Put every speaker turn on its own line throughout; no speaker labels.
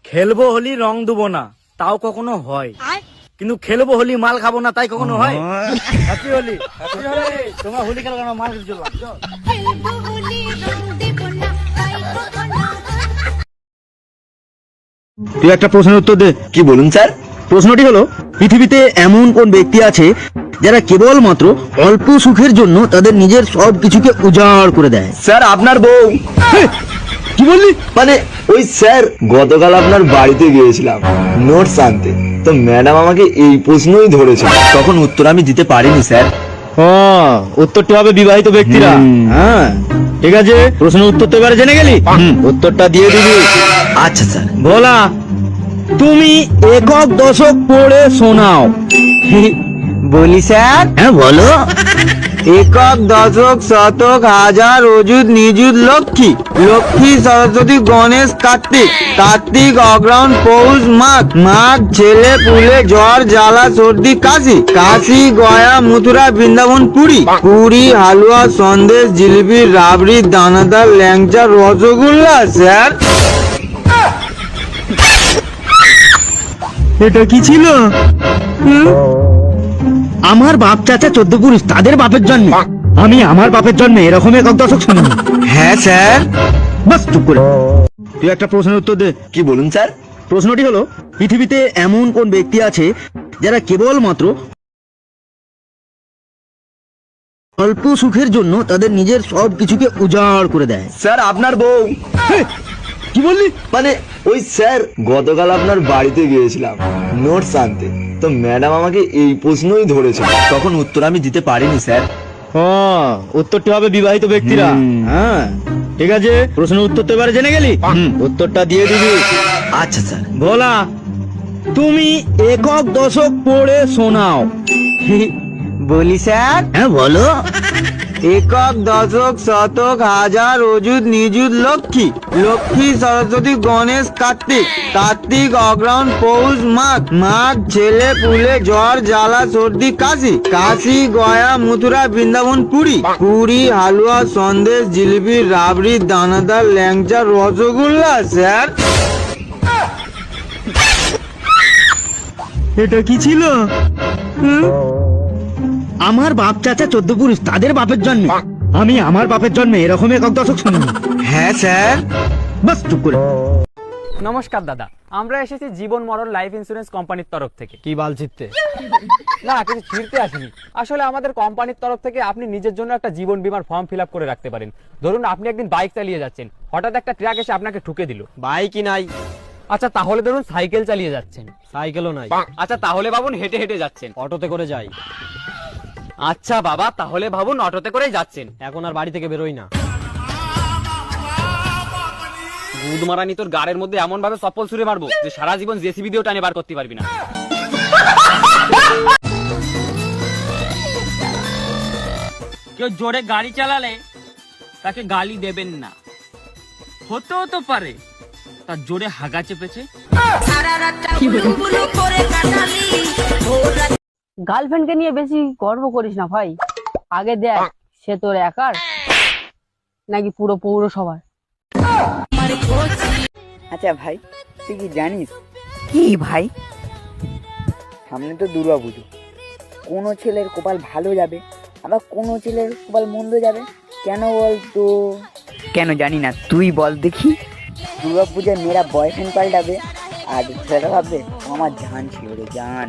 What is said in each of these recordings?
খেলবো হোলি রং দেবো না তাও কখনো হয়, কিন্তু খেলবো হোলি মাল খাবো না তাই কখনো হয়। Happy Holi, happy Holi. তোমার হোলি খেলা কেন মাল খেতে চললাম।
তুই একটা প্রশ্নের উত্তর দে।
কি বলুন স্যার?
প্রশ্নটি হলো, পৃথিবীতে এমন কোন ব্যক্তি আছে যারা কেবলমাত্র অল্প সুখের জন্য তাদের নিজের সব কিছুকে উজাড় করে দেয়?
স্যার আপনার বউ।
কি বললি?
মানে ওই স্যার গতকাল আপনার বাড়িতে গিয়েছিলাম নোটস আনতে, তো ম্যাডাম আমাকে এই প্রশ্নই ধরেছে, তখন উত্তর আমি দিতে পারিনি স্যার।
উত্তরটি হবে বিবাহিত ব্যক্তিরা। হ্যাঁ ঠিক আছে, প্রশ্নের উত্তর তো এবারে জেনে গেলি, উত্তরটা দিয়ে দিবি।
আচ্ছা স্যার।
বলা, তুমি একক দশক পড়ে শোনাও।
বলি স্যার?
হ্যাঁ বলো।
একক দশক শতক হাজার অযুত নিযুত লক্ষ্মী, লক্ষ্মী সরস্বতী গণেশ কার্তিক, কার্তিক অগ্রহণ পৌষ মাঘ, মাঘ ছেলে পুলে জ্বর জ্বালা সর্দি কাশি, কাশি গয়া মথুরা বৃন্দাবন পুরী, পুরী হালুয়া সন্দেশ জিলিপি রাবড়ি দানাদার ল্যাংচা রসগোল্লা। স্যার
এটা কি ছিল? আমার বাপ চাচা 14 পুরুষ, তাদের বাপের জন্মে আমি আমার বাপের জন্মে এরকম একক দশক শুনিনি।
হ্যাঁ স্যার।
বাস চুপ করে। তুই একটা প্রশ্নের উত্তর দে।
কি বলুন স্যার?
প্রশ্নটি হলো, পৃথিবীতে এমন কোন ব্যক্তি আছে যারা কেবলমাত্র অল্প সুখের জন্য তাদের নিজের সব কিছুকে উজাড় করে দেয়?
স্যার আপনার বউ।
কি বললি?
মানে ওই স্যার গতকাল আপনার বাড়িতে গিয়েছিলাম নোটস আনতে, তো ম্যাডাম আমাকে এই প্রশ্নই ধরেছে, তখন উত্তর আমি দিতে পারিনি স্যার।
উত্তরটি হবে বিবাহিত ব্যক্তিরা। হ্যাঁ ঠিক আছে, প্রশ্নের উত্তর তো এবারে জেনে গেলি, উত্তরটা দিয়ে দিবি।
আচ্ছা স্যার।
বলা, তুমি একক দশক পড়ে শোনাও।
বলি স্যার?
হ্যাঁ বলো।
একক দশক শতক হাজার অযুত নিযুত লক্ষ্মী, লক্ষ্মী সরস্বতী গণেশ কার্তিক, কার্তিক অগ্রহণ পৌষ মাঘ, মাঘ ছেলে পুলে জ্বর জ্বালা সর্দি কাশি, কাশি গয়া মথুরা বৃন্দাবন পুরী, পুরী হালুয়া সন্দেশ জিলিপি রাবড়ি দানাদার ল্যাংচা রসগোল্লা। স্যার
এটা কি ছিল? আমার বাপ চাচা 14 পুরুষ, তাদের বাপের জন্মে আমি আমার বাপের জন্মে এরকম একক দশক শুনিনি।
হ্যাঁ স্যার।
বাস চুপ করে।
নমস্কার দাদা, আমরা এসেছি জীবন মরণ লাইফ ইন্স্যুরেন্স কোম্পানির তরফ থেকে।
কি বাল ছিটতে?
না, কিছু ছিঁড়তে আসেনি। আসলে আমাদের কোম্পানির তরফ থেকে আপনি নিজের জন্য একটা জীবন বীমার ফর্ম ফিল আপ করে রাখতে পারেন। ধরুন আপনি একদিন বাইক চালিয়ে যাচ্ছেন, হঠাৎ একটা ট্রাক এসে আপনাকে ঠুকে দিল।
বাইকই নাই।
আচ্ছা তাহলে ধরুন সাইকেল চালিয়ে যাচ্ছেন।
সাইকেলও নাই।
আচ্ছা তাহলে ভাবুন হেঁটে হেঁটে যাচ্ছেন।
অটোতে করে যাই।
আচ্ছা বাবা, তাহলে ভাবুন অটোতে করেই যাচ্ছেন।
এখন আর বাড়ি থেকে বেরোই না।
গুদ মারানি তোর গাড়ির মধ্যে এমন ভাবে চপ্পল ছুঁড়ে মারবো যে সারা জীবন জেসিবি দিয়েও টানে বার করতে পারবি না।
কেউ জোরে গাড়ি চালালে তাকে গালি দেবেন না, হতেও তো পারে তার জোরে হাগা চেপেছে।
গার্লফ্রেন্ডকে নিয়ে বেশি গর্ব করিস না ভাই, আগে দেখ সে তোর একার নাকি পুরো পৌরসভার।
আচ্ছা ভাই, তুই কি জানিস
কি ভাই?
সামনে তো দুর্গা পুজো, কোনো ছেলের কপাল ভালো যাবে আবার কোনো ছেলের কপাল মন্দ যাবে, কেন বলতো? কেন জানি না, তুই বল দেখি। দুর্গা পূজায় মেয়েরা বয়ফ্রেন্ড পাল্টাবে আর ছেলেরা ভাববে ও আমার জান ছিল রে, জান।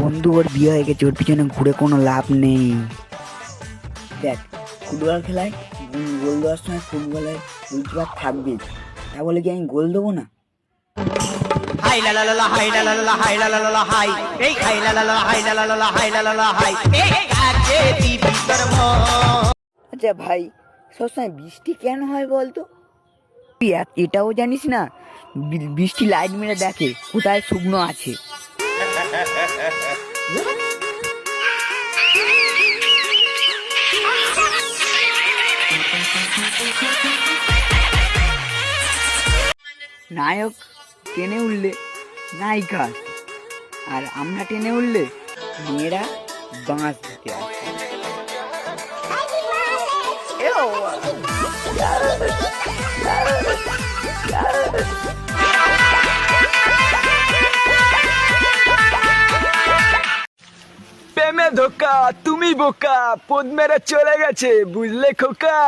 বন্ধু ওর বিয়ে হয়ে গেছে, ওর পিছনে ঘুরে কোনো লাভ নেই। দেখ ফুটবল খেলায় গোল দেওয়ার সময় ফুটবলের উইকেট থাকবে, তা বলে কি আমি গোল দেবো না? আচ্ছা ভাই, সবসময় বৃষ্টি কেন হয় বলতো? তুই এটাও জানিস না বৃষ্টি লাইট মেরে দেখে কোথায় শুকনো আছে। নায়ক টেনে উঠলে নায়িকা আসে, আর আমরা টেনে উঠলে মেয়েরা বাঁশ দিতে আসে।
প্রেমে ধোকা, তুমি বোকা, পদ মেরে চলে গেছে, বুঝলে খোকা?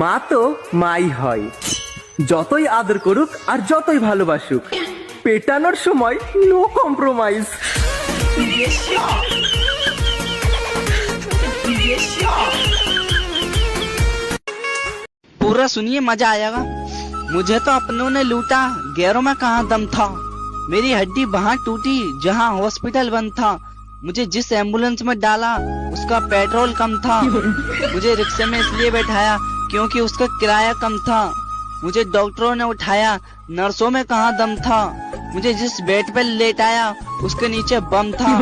মা তো মাই হয়, যতই আদর করুক আর যতই ভালোবাসুক, পেটানোর সময় নো কম্প্রোমাইজ।
पूरा सुनिए, मजा आएगा। मुझे तो अपनों ने लूटा, गैरों में कहाँ दम था। मेरी हड्डी वहाँ टूटी जहाँ हॉस्पिटल बंद था। मुझे जिस एम्बुलेंस में डाला उसका पेट्रोल कम था। मुझे रिक्शे में इसलिए बैठाया क्योंकि उसका किराया कम था। मुझे डॉक्टरों ने उठाया, नर्सों में कहाँ दम था। मुझे जिस बेड पे लेटाया उसके नीचे बम था।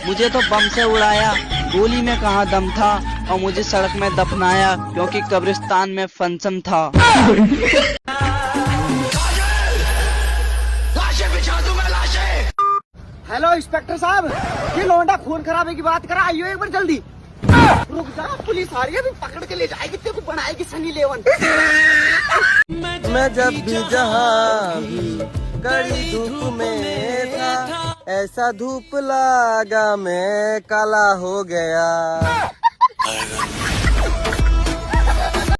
मुझे तो बम से उड़ाया, गोली में कहाँ दम था। और मुझे सड़क में दफनाया क्योंकि कब्रिस्तान में फंक्शन था।
हेलो इंस्पेक्टर साहब, ये लौंडा खून खराबे की बात करा, आइयो एक बार जल्दी। रुक जा, पुलिस आ रही है, अभी पकड़ के ले जाएगी, तेरे को बनाएगी सनी लेवन।
मैं जब भी जहाँ भी कड़ी धूप में था, ऐसा धूप लगा मैं काला हो गया।